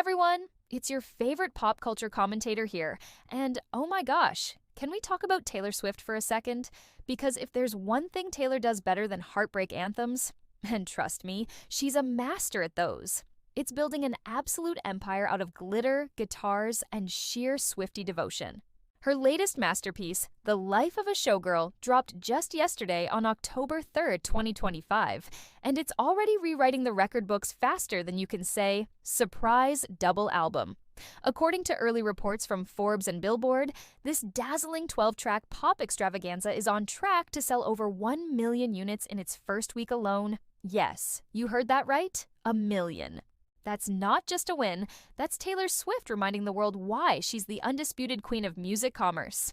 everyone! It's your favorite pop culture commentator here, and oh my gosh, can we talk about Taylor Swift for a second? Because if there's one thing Taylor does better than heartbreak anthems, and trust me, she's a master at those. It's building an absolute empire out of glitter, guitars, and sheer Swiftie devotion. Her latest masterpiece, The Life of a Showgirl, dropped just yesterday on October 3rd, 2025, and it's already rewriting the record books faster than you can say, surprise double album. According to early reports from Forbes and Billboard, this dazzling 12-track pop extravaganza is on track to sell over 1 million units in its first week alone. Yes, you heard that right, 1 million. That's not just a win, that's Taylor Swift reminding the world why she's the undisputed queen of music commerce.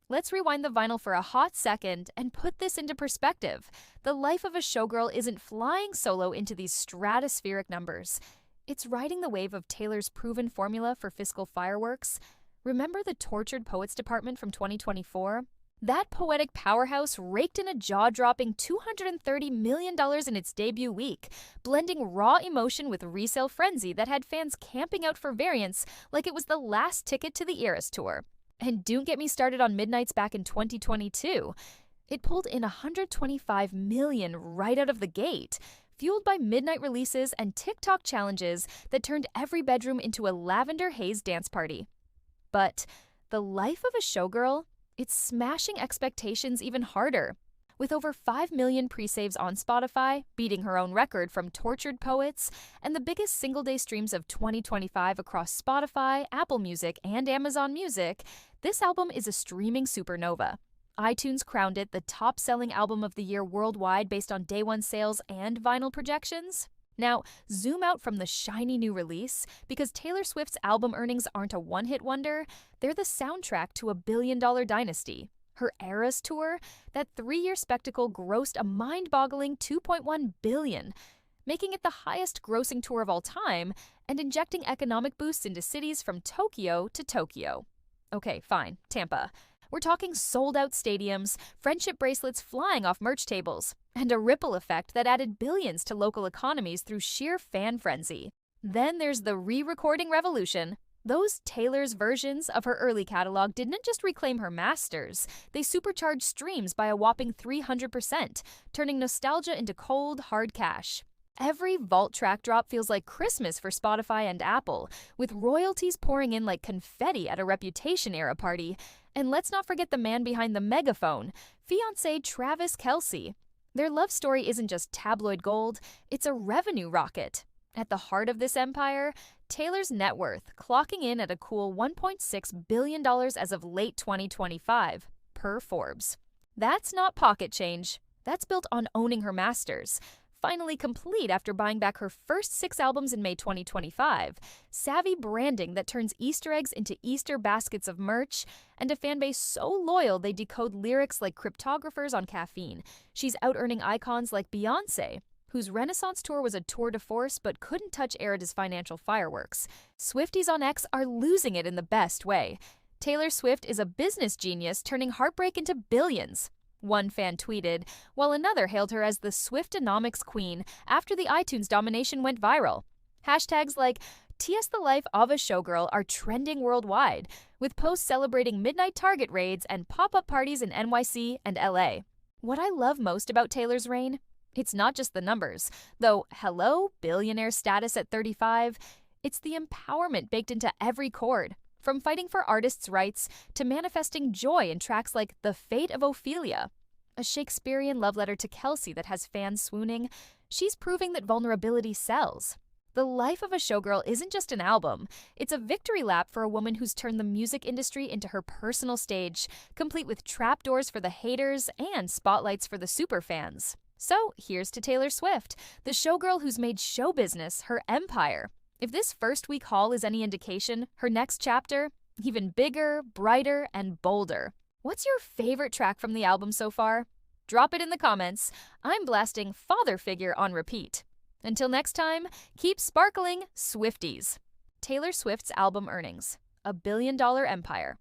Let's rewind the vinyl for a hot second and put this into perspective. The Life of a Showgirl isn't flying solo into these stratospheric numbers. It's riding the wave of Taylor's proven formula for fiscal fireworks. Remember the Tortured Poets department from 2024? That poetic powerhouse raked in a jaw-dropping $230 million in its debut week, blending raw emotion with resale frenzy that had fans camping out for variants like it was the last ticket to the Eras Tour. And don't get me started on Midnights back in 2022. It pulled in $125 million right out of the gate, fueled by midnight releases and TikTok challenges that turned every bedroom into a lavender haze dance party. But The Life of a Showgirl? It's smashing expectations even harder. With over 5 million pre-saves on Spotify, beating her own record from Tortured Poets, and the biggest single-day streams of 2025 across Spotify, Apple Music, and Amazon Music, this album is a streaming supernova. iTunes crowned it the top-selling album of the year worldwide based on day-one sales and vinyl projections. Now, zoom out from the shiny new release, because Taylor Swift's album earnings aren't a one-hit wonder, they're the soundtrack to a billion-dollar dynasty. Her Eras Tour, that 3-year spectacle grossed a mind-boggling $2.1 billion, making it the highest-grossing tour of all time and injecting economic boosts into cities from Tokyo to Tokyo. Okay, fine, Tampa. We're talking sold-out stadiums, friendship bracelets flying off merch tables, and a ripple effect that added billions to local economies through sheer fan frenzy. Then there's the re-recording revolution. Those Taylor's versions of her early catalog didn't just reclaim her masters, they supercharged streams by a whopping 300%, turning nostalgia into cold, hard cash. Every vault track drop feels like Christmas for Spotify and Apple, with royalties pouring in like confetti at a Reputation-era party. And let's not forget the man behind the megaphone, fiancé Travis Kelce. Their love story isn't just tabloid gold, it's a revenue rocket. At the heart of this empire, Taylor's net worth, clocking in at a cool $1.6 billion as of late 2025, per Forbes. That's not pocket change. That's built on owning her masters. Finally complete after buying back her first 6 albums in May 2025, savvy branding that turns Easter eggs into Easter baskets of merch, and a fanbase so loyal they decode lyrics like cryptographers on caffeine. She's out-earning icons like Beyoncé, whose Renaissance tour was a tour de force but couldn't touch Erida's financial fireworks. Swifties on X are losing it in the best way. Taylor Swift is a business genius turning heartbreak into billions. One fan tweeted, while another hailed her as the Swiftonomics queen after the iTunes domination went viral. Hashtags like "TS the Life of a Showgirl" are trending worldwide, with posts celebrating midnight Target raids and pop-up parties in NYC and LA. What I love most about Taylor's reign? It's not just the numbers, though hello, billionaire status at 35, it's the empowerment baked into every chord. From fighting for artists' rights to manifesting joy in tracks like The Fate of Ophelia, a Shakespearean love letter to Kelce that has fans swooning, she's proving that vulnerability sells. The Life of a Showgirl isn't just an album, it's a victory lap for a woman who's turned the music industry into her personal stage, complete with trapdoors for the haters and spotlights for the superfans. So here's to Taylor Swift, the showgirl who's made show business her empire. If this first week haul is any indication, her next chapter, even bigger, brighter, and bolder. What's your favorite track from the album so far? Drop it in the comments. I'm blasting Father Figure on repeat. Until next time, keep sparkling, Swifties. Taylor Swift's album earnings, $1 billion empire.